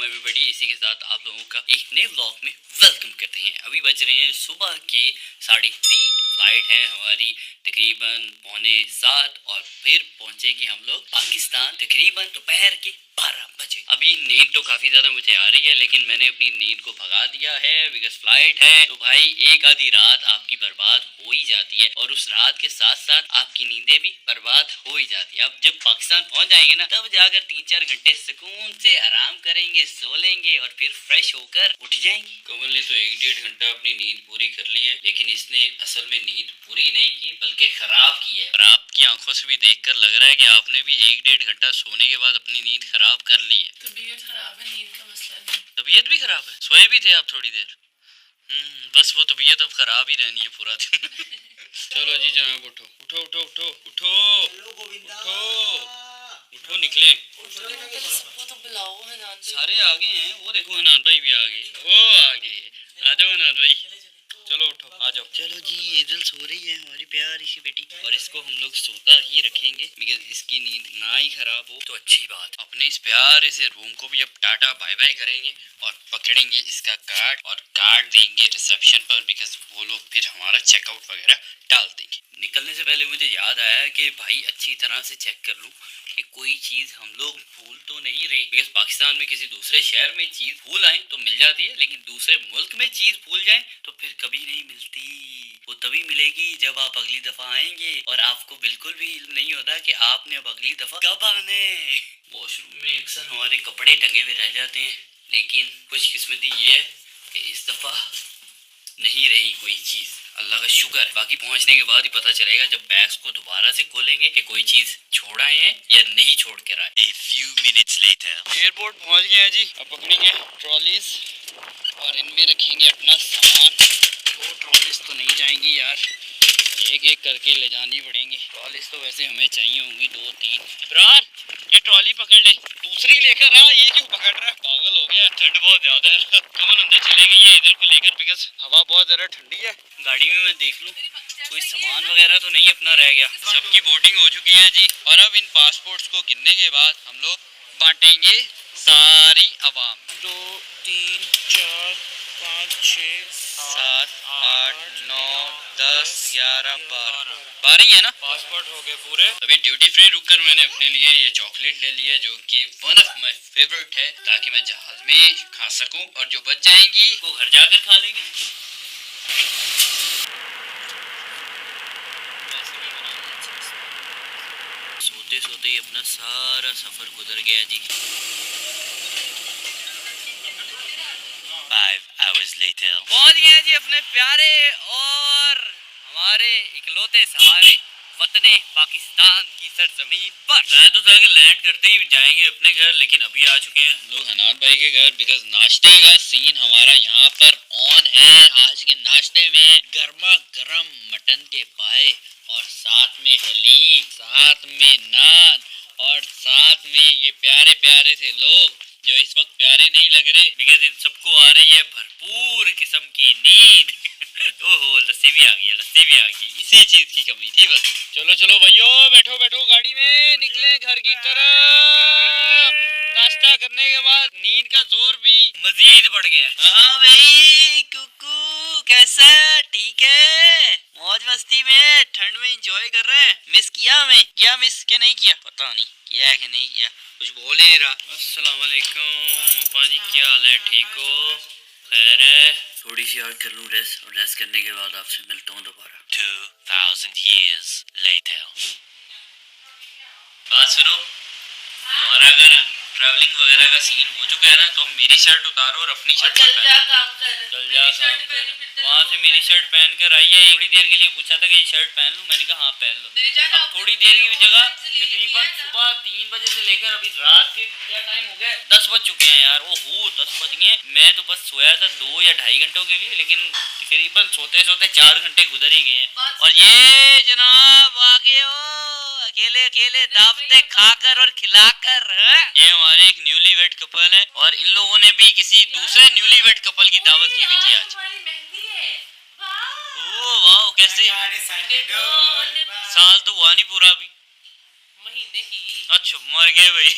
Everybody. इसी के साथ आप लोगों का एक नए व्लॉग में वेलकम करते हैं। अभी बज रहे हैं सुबह के 3:30। फ्लाइट है हमारी तकरीबन 6:45 और फिर पहुंचेगी हम लोग पाकिस्तान तकरीबन दोपहर के 12 बजे। अभी नींद तो काफी ज्यादा मुझे आ रही है, लेकिन मैंने अपनी नींद को भगा दिया है बिकॉज फ्लाइट है। तो भाई एक आधी रात आपकी बर्बाद हो ही जाती है और उस रात के साथ साथ आपकी नींदें भी बर्बाद हो ही जाती है। अब जब पाकिस्तान पहुंच जाएंगे ना, तब जाकर 3-4 घंटे सुकून से आराम करेंगे, सो लेंगे और फिर फ्रेश होकर उठ जाएंगे। कमल ने तो 1-1.5 घंटा अपनी नींद पूरी कर ली है, लेकिन इसने असल में नींद पूरी नहीं की बल्कि खराब की है। और आपकी आंखों से भी देखकर लग रहा है कि आपने भी 1-1.5 घंटा सोने के बाद अपनी नींद खराब कर ली है। तबीयत खराब है, नींद का मसला नहीं। तबीयत भी खराब है? सोए भी थे आप थोड़ी देर? बस वो तबीयत अब खराब ही रहनी है पूरा दिन। चलो जी जनाब, उठो उठो उठो उठो उठो उठो उठो, निकले। सबको तो बुलाओ, हनान सारे आ गए हैं, वो देखो हनान भाई भी आ गए, वो आ गए। आ जाओ हनान भाई, चलो उठो आ जाओ। चलो जी, एजल सो रही है हमारी प्यारी सी बेटी, और इसको हम लोग सोता ही रखेंगे बिकॉज इसकी नींद ना ही खराब हो तो अच्छी बात। अपने इस प्यारे से रूम को भी अब टाटा बाय बाय करेंगे और पकड़ेंगे इसका कार्ड और कार्ड देंगे रिसेप्शन पर बिकॉज वो लोग फिर हमारा चेकआउट वगैरह डाल देंगे। निकलने से पहले मुझे याद आया कि भाई अच्छी तरह से चेक कर लूं कि कोई चीज हम लोग भूल तो नहीं रही। बिकॉज पाकिस्तान में किसी दूसरे शहर में चीज भूल आए तो मिल जाती है, लेकिन दूसरे मुल्क में चीज भूल जाए तो फिर कभी नहीं मिलती। वो तभी मिलेगी जब आप अगली दफा आएंगे और आपको बिल्कुल भी नहीं होता कि आपने अब अगली दफा कब आना है। वॉशरूम में अक्सर हमारे कपड़े टंगे हुए रह जाते हैं, लेकिन खुशकिस्मती ये है कि इस दफा नहीं रही कोई चीज, अल्लाह का शुक्र। बाकी पहुंचने के बाद ही पता चलेगा जब बैग्स को दोबारा से खोलेंगे कि कोई चीज छोड़ आए हैं या नहीं छोड़ कर आए। A few minutes later, airport पहुंच गए हैं जी। अब पकड़ेंगे ट्रॉलीज और इनमें रखेंगे अपना सामान। 2 ट्रॉलीज तो नहीं जाएंगी यार, एक एक करके ले जानी पड़ेंगे। ट्रॉलीज तो वैसे हमें चाहिए होंगी 2-3। इमरान, ये ट्रॉली पकड़ ले, दूसरी लेकर आ। ये क्यों पकड़ रहा है, पागल हो गया। ठंड बहुत ज्यादा है। कमल अंदर चले गई है इधर को लेकर बिकॉज हवा बहुत ज्यादा ठंडी है। गाड़ी में मैं देख लूं कोई सामान वगैरह तो नहीं अपना रह गया। सबकी बोर्डिंग हो चुकी है जी, और अब इन पासपोर्ट्स को गिनने के बाद हम लोग बांटेंगे सारी आवाम। 2 3 4 5 6 7 8 9 10 11 12 ही है ना। पासपोर्ट हो गए पूरे। अभी ड्यूटी फ्री रुककर मैंने अपने लिए ये चॉकलेट ले लिया जो कि वन ऑफ माय फेवरेट है, ताकि मैं जहाज में खा सकूं और जो बच जाएंगी वो घर जाकर खा लेंगे। सोते सोते ही अपना सारा सफर गुजर गया जी। 5 hours later, पहुंच गए जी अपने प्यारे और हमारे इकलौते सहारे वतने पाकिस्तान की सरजमीन पर। मैं तो था कि लैंड करते ही जाएंगे अपने घर, लेकिन अभी आ चुके हैं हम लोग हनान भाई के घर बिकॉज नाश्ते का सीन हमारा यहाँ पर ऑन है। आज के नाश्ते में गर्मा गर्म मटन के पाए और साथ में हलीम, साथ में नान और साथ में ये प्यारे प्यारे से लोग जो इस वक्त प्यारे नहीं लग रहे बिकॉज इन सबको आ रही है भरपूर किस्म की नींद। ओहो, लस्सी भी आ गई है, लस्सी भी आ गई, इसी चीज की कमी थी बस। चलो चलो भाइयों, बैठो बैठो गाड़ी में, निकले घर की तरफ। नाश्ता करने के बाद नींद का जोर भी मजीद बढ़ गया। हाँ भाई, कुकू कैसा, ठीक है? मौज मस्ती में ठंड में एंजॉय कर रहे हैं। मिस किया हमें? क्या मिस के नहीं किया? पता नहीं किया है कि नहीं किया, कुछ बोल ही नहीं रहा। अस्सलाम वालेकुम पापा जी, क्या हाल है? ठीक हो? खैर है? थोड़ी सी और कर लूँ रेस्ट, और रेस्ट करने के बाद आपसे मिलता हूँ दोबारा। 2000 years later। बात सुनो, हमारा अगर ट्रैवलिंग वगैरह का सीन हो चुका है ना, तो मेरी शर्ट उतारो और अपनी शर्ट चल जा काम कर। वहाँ से मेरी शर्ट पहन कर आई है। थोड़ी देर के लिए पूछा था कि ये शर्ट पहन लूँ, मैंने कहा हाँ पहन लो। अब थोड़ी देर की जगह तकरीबन सुबह 3 बजे से लेकर अभी रात के क्या टाइम हो गया, 10 बज चुके हैं यार। ओहो 10 बज गए। मैं तो बस सोया था 2 या 2.5 घंटों के लिए, लेकिन तकरीबन सोते सोते 4 घंटे गुजर ही गए हैं। और ये जनाब आ गए हो अकेले अकेले दावतें खाकर और खिलाकर। ये हमारे एक न्यूली वेड कपल है और इन लोगों ने भी किसी दूसरे न्यूली वेड कपल की दावत की हुई थी आज। वाह कैसे, साल तो हुआ नहीं पूरा अभी, महीने की। अच्छा मर गए भाई।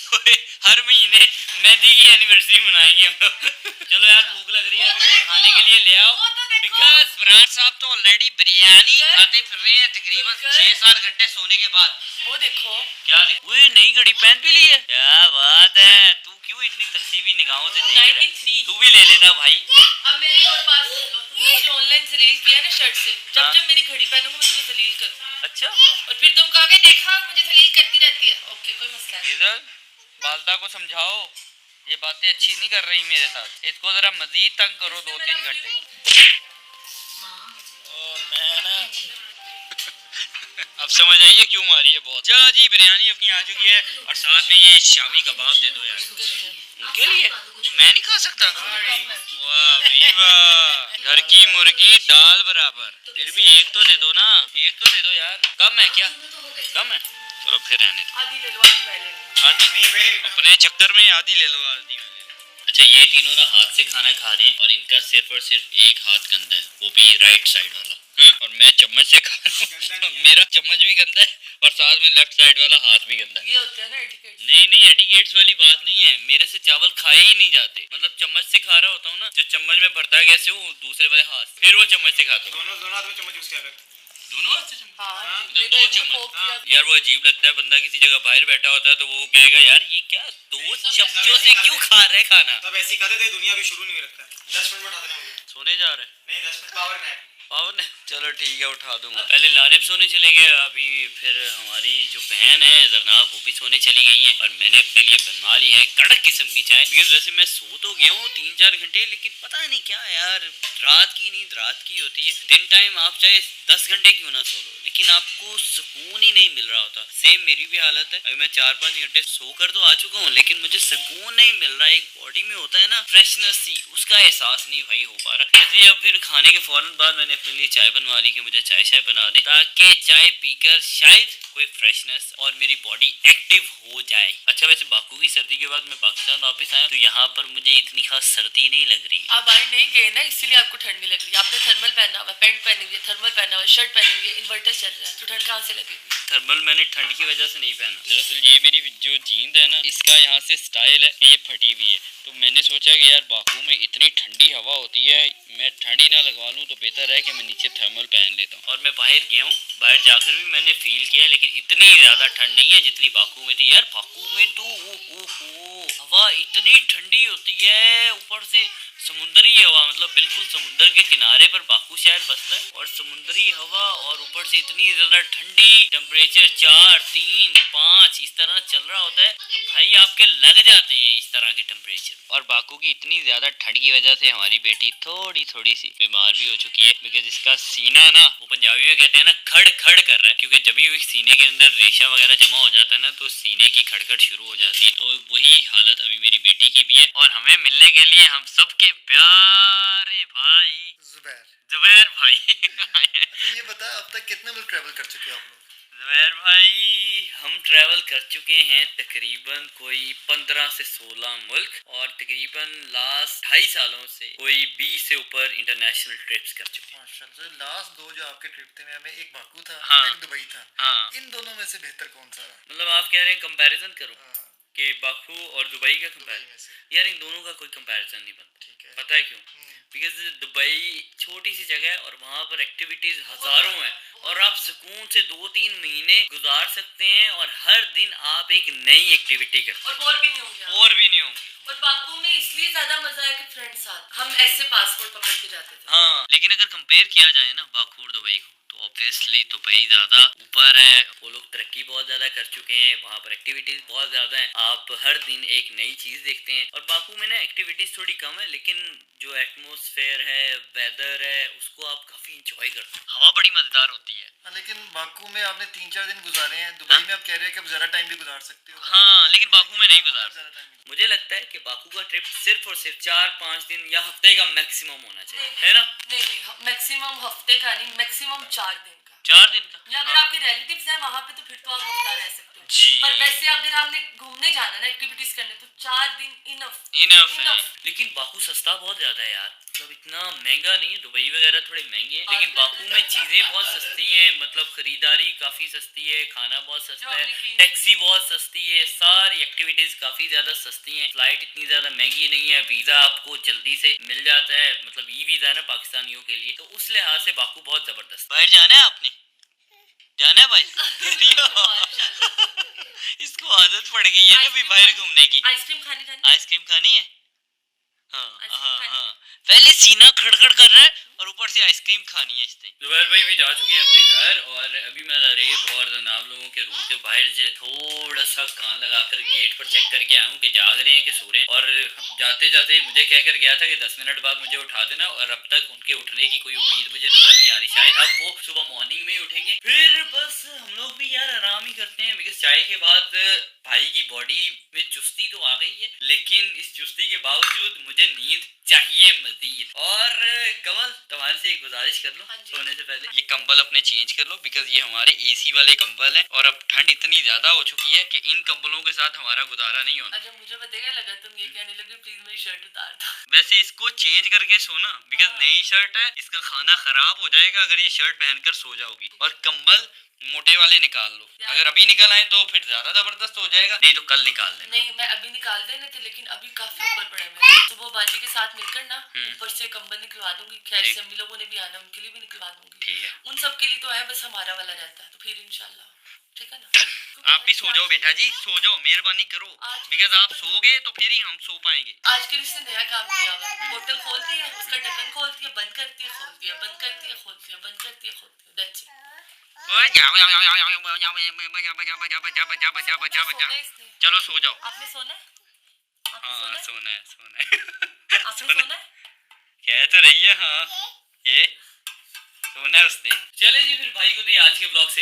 हर महीने मेहंदी की एनिवर्सरी मनाएंगे हम लोग। चलो यार भूख लग रही है, अभी कुछ खाने के लिए ले आओ। बिकॉज फरहान साहब तो ऑलरेडी बिरयानी खाते फिर रहे हैं तकरीबन 6-7 घंटे सोने के बाद। वो देखो क्या देखो, वो नई घड़ी पहन भी ली है, क्या बात है। तू क्यों इतनी तरसीबी निगाहों से देख रहा है? 93। तू भी ले लेता भाई। अब मेरी और बात सुन लो, तुमने मुझे ऑनलाइन जलील किया ना शर्ट से, जब हाँ। जब मेरी घड़ी पहनूंगा मैं तुम्हें जलील करूंगा। अच्छा और फिर तुम कहोगे देखा मुझे जलील करती रहती है। ओके कोई मसला नहीं। इधर बालदा को समझाओ, ये बातें अच्छी नहीं कर रही मेरे साथ, इसको जरा मजीद तंग करो 2-3 घंटे। और मैं ना अब समझ आई है क्यों मारी है बहुत। चलो जी बिरयानी अपनी आ चुकी है और साथ में ये शामी कबाब दे दो यार। उनके लिए मैं नहीं खा सकता। वाह भाई वाह, घर की मुर्गी दाल बराबर। फिर भी एक तो दे दो ना, एक तो दे दो यार। कम है क्या? कम है, चलो फिर रहने दो। आधी ले लो आधी मैं ले लूंगी। आधी नहीं भाई, अपने चक्कर में आधी ले लो आधी मैं ले लूं। अच्छा ये तीनों ना हाथ से खाना खा रहे हैं और इनका सिर्फ और सिर्फ एक हाथ गंदा है, वो भी राइट साइड वाला। और मैं चम्मच से खा रहा हूँ, मेरा चम्मच भी गंदा है और साथ में लेफ्ट साइड वाला हाथ भी गंदा है। ये होता है ना एटिकेट। नहीं नहीं एटिकेट्स वाली बात नहीं है, मेरे से चावल खाए ही नहीं जाते। मतलब चम्मच से खा रहा होता हूँ ना, जो चम्मच में भरता कैसे हूँ दूसरे वाले हाथ, फिर वो चम्मच से खाता हूँ। दोनों हाथ में चम्मच यूज किया करते हैं। दोनों हाथ से चम्मच? हाँ मतलब ये दो तो एक में चम्मच। पोक किया। यार वो अजीब लगता है, बंदा किसी जगह बाहर बैठा होता है तो वो कहेगा यार ये क्या दो चमचों से क्यों खा रहे खाना। तब ऐसी खाते थे, दुनिया भी शुरू नहीं रखता है। 10 मिनट में उठा देना मुझे। सोने जा रहे हैं? नहीं 10 मिनट पावर नैप। पावन है, चलो ठीक है उठा दूंगा। पहले लारिब सोने चले गए, अभी फिर हमारी जो बहन है जरनाब वो भी सोने चली गई है और मैंने अपने लिए बनवा ली है कड़क किस्म की चाय। बिकॉज वैसे मैं सो तो गया हूँ 3-4 घंटे, लेकिन पता नहीं क्या यार, रात की नींद रात की होती है। दिन टाइम आप चाहे 10 घंटे क्यों ना सो लो, लेकिन आपको सुकून ही नहीं मिल रहा होता। सेम मेरी भी हालत है, अभी मैं 4-5 घंटे सोकर तो आ चुका हूँ लेकिन मुझे सुकून नहीं मिल रहा। एक बॉडी में होता है ना फ्रेशनेस सी, उसका एहसास नहीं भाई हो पा रहा। इसलिए अब फिर खाने के फौरन बाद मैंने अपने लिए चाय बनवा ली कि मुझे चाय बना दे, ताकि चाय पीकर शायद कोई फ्रेशनेस और मेरी बॉडी एक्टिव हो जाए। अच्छा वैसे बाकू की सर्दी के बाद मैं पाकिस्तान वापस आया तो यहाँ पर मुझे इतनी खास सर्दी नहीं लग रही। आप बाहर नहीं गए ना इसलिए आपको ठंड नहीं लग रही। आपने थर्मल पहना हुआ, पैंट पहनी हुई है, थर्मल पहना हुआ, शर्ट पहनी हुई है, इन्वर्टर चल रहा है, तो ठंड कहाँ से लगेगी? थर्मल मैंने ठंड की वजह से नहीं पहना। दरअसल ये मेरी जो जीन्स है ना, इसका यहाँ से स्टाइल है कि ये फटी हुई है, तो मैंने सोचा कि यार बाकू में इतनी ठंडी हवा होती है, मैं ठंडी ना लगवा लूँ तो बेहतर है कि मैं नीचे थर्मल पहन लेता हूँ। और मैं बाहर गया हूँ, बाहर जाकर भी मैंने फील किया, लेकिन इतनी ज़्यादा ठंड नहीं है जितनी बाकू में थी। यार बाकू में तो हवा इतनी ठंडी होती है, ऊपर से समुद्री हवा, मतलब बिल्कुल समुद्र के किनारे पर बाकू शहर बसता है और समुद्री हवा और ऊपर से इतनी ज्यादा ठंडी, टेम्परेचर 4-3-5 इस तरह चल रहा होता है, तो भाई आपके लग जाते हैं इस तरह के टेम्परेचर। और बाकू की इतनी ज्यादा ठंड की वजह से हमारी बेटी थोड़ी सी बीमार भी हो चुकी है, बिकॉज इसका सीना ना, वो पंजाबी में कहते हैं ना, खड़ खड़ कर रहा है, क्योंकि जब भी सीने के अंदर रेशा वगैरह जमा हो जाता है ना तो सीने की खड़खड़ शुरू हो जाती है। तो वही हालत अभी मेरी बेटी की भी है। और हमें मिलने के लिए हम सबके प्यारे भाई जुबैर भाई अच्छा ये बता, अब तक कितने मुल्क ट्रैवल कर चुके हो आप लोग? जुबैर भाई हम ट्रैवल कर चुके हैं तकरीबन कोई 15 से 16 मुल्क, और तकरीबन लास्ट 2.5 सालों से कोई 20 से ऊपर इंटरनेशनल ट्रिप्स कर चुके हैं। माशाल्लाह। लास्ट 2 जो आपके ट्रिप थे, में एक बाकू था, हाँ। एक दुबई था। हाँ इन दोनों में से बेहतर कौन सा रहा? मतलब आप कह रहे हैं कंपैरिजन करो हाँ, कि बाकू और दुबई का दुबई कंपैरिजन? में से। यार इन दोनों का कोई कंपैरिजन नहीं बनता। ठीक है। पता है क्यों? बिकॉज दुबई छोटी सी जगह है और वहाँ पर एक्टिविटीज हजारों हैं और आप सुकून से 2-3 महीने गुजार सकते हैं और हर दिन आप एक नई एक्टिविटी करते और हैं, बोर भी नहीं होंगे आप। और भी नहीं होंगे। और बाकू में इसलिए ज्यादा मजा है कि फ्रेंड साथ, हम ऐसे पासपोर्ट पकड़ के जाते थे। हाँ लेकिन अगर कंपेयर किया जाए ना बाकू और दुबई को, तो ऑब्वियसली दुबई ज्यादा ऊपर है। वो लोग तरक्की बहुत ज्यादा कर चुके हैं, वहाँ पर एक्टिविटीज बहुत ज्यादा हैं, आप हर दिन एक नई चीज देखते हैं। और बाकू में ना एक्टिविटीज थोड़ी कम है, लेकिन जो एटमोसफेयर है, वेदर है, उसको आप काफी इंजॉय करते हैं। हवा बड़ी मजेदार होती है। हाँ, लेकिन बाकू में आपने 3-4 दिन गुजारे हैं, दुबई में आप कह रहे हैं कि आप ज़्यादा टाइम भी गुजार सकते हो। हाँ लेकिन बाकू में नहीं गुजार। ज़्यादा टाइम भी। मुझे लगता है कि बाकू का ट्रिप सिर्फ और सिर्फ 4-5 दिन या हफ्ते का मैक्सिमम होना चाहिए, है ना? नहीं मैक्सिमम हफ्ते का नहीं, मैक्सिमम 4 दिन का। 4 दिन का। या अगर हाँ। आपके रिलेटिव्स हैं वहाँ पे तो फिर तो आप हफ्ता रह सकते हो। जी। पर वैसे अगर आपने घूमने जाना ना एक्टिविटीज करने तो 4 दिन इनफ इनफ है। लेकिन बाकू सस्ता बहुत ज्यादा है यार, मतलब इतना महंगा नहीं है। दुबई वगैरह थोड़े महंगे हैं, लेकिन बाकू में चीजें बहुत सस्ती हैं, मतलब खरीदारी काफी सस्ती है, खाना बहुत सस्ता है, टैक्सी बहुत सस्ती है, सारी एक्टिविटीज काफी ज्यादा सस्ती हैं, फ्लाइट इतनी ज्यादा महंगी नहीं है, वीजा आपको जल्दी से मिल जाता है, मतलब ई वीजा है ना पाकिस्तानियों के लिए, तो उस लिहाज से बाकू बहुत जबरदस्त। बाहर जाना है आपने? जाना है भाई? इसको आदत पड़ गई है ना भी बाहर घूमने की। आइसक्रीम खानी आइसक्रीम खानी है? हाँ आइसक्रीम हाँ खानी हाँ, पहले सीना खड़खड़ कर रहा है और ऊपर से आइसक्रीम खानी है इसने। जुबैर भाई भी जा चुके हैं अपने घर, और अभी मैं रेब और जनाब लोगों के रूम के बाहर जो थोड़ा सा कान लगाकर गेट पर चेक करके आया हूँ कि जाग रहे हैं कि सो रहे हैं, और जाते जाते मुझे कहकर गया था कि 10 मिनट बाद मुझे उठा देना, और अब तक उनके उठने की कोई उम्मीद मुझे नजर नहीं आ रही। शायद अब वो सुबह मॉर्निंग में ही उठेंगे, फिर बस हम लोग भी यार आराम ही करते हैं, बिकॉज चाय के बाद भाई की बॉडी में चुस्ती तो आ गई है, लेकिन इस चुस्ती के बावजूद मुझे नींद चाहिए मजीद। और कमल तुम्हारे से एक गुजारिश कर लो सोने से पहले, ये कंबल अपने चेंज कर लो, बिकॉज ये हमारे एसी वाले कंबल हैं, और अब ठंड इतनी ज्यादा हो चुकी है कि इन कंबलों के साथ हमारा गुजारा नहीं होना। अच्छा मुझे बताइए लगा तुम ये कहने लगे प्लीज मेरी शर्ट उतार दो। वैसे इसको चेंज करके सोना, बिकॉज नई शर्ट है, इसका खाना खराब हो जाएगा अगर ये शर्ट पहनकर सो जाओगी, और कंबल मोटे वाले निकाल लो, अगर अभी निकल आए तो फिर ज्यादा जबरदस्त हो जाएगा, नहीं तो कल निकाल लेना। नहीं मैं अभी निकाल देने थे, लेकिन अभी काफी ऊपर पड़े हुए हैं, सुबह बाजी के साथ मिलकर ना ऊपर से कंबल निकलवा दूंगी, खैर से अम्मी लोगों ने भी आना, उनके लिए भी निकलवा दूंगी। ठीक है, उन सब के लिए तो है, बस हमारा वाला रहता है, तो फिर इंशाल्लाह ठीक है ना। आप भी सो जाओ बेटा जी, सो जाओ, मेहरबानी करो, बिकॉज आप सोगे तो फिर ही हम सो पाएंगे। आज के लिए नया काम किया हुआ है, बोतल खोलती है, उसका ढक्कन खोलती है, बंद करती है, खोलती है, बंद करती है, खोलती है, बंद करती है, खोलती है, दैट्स इट। चलो सो जाओ। आपने सोना है? हाँ सोना है, सोना है। आपने सोना है? कह तो रही है हाँ, ये सोना है उसने। चले जी फिर भाई को दें आज के ब्लॉग से।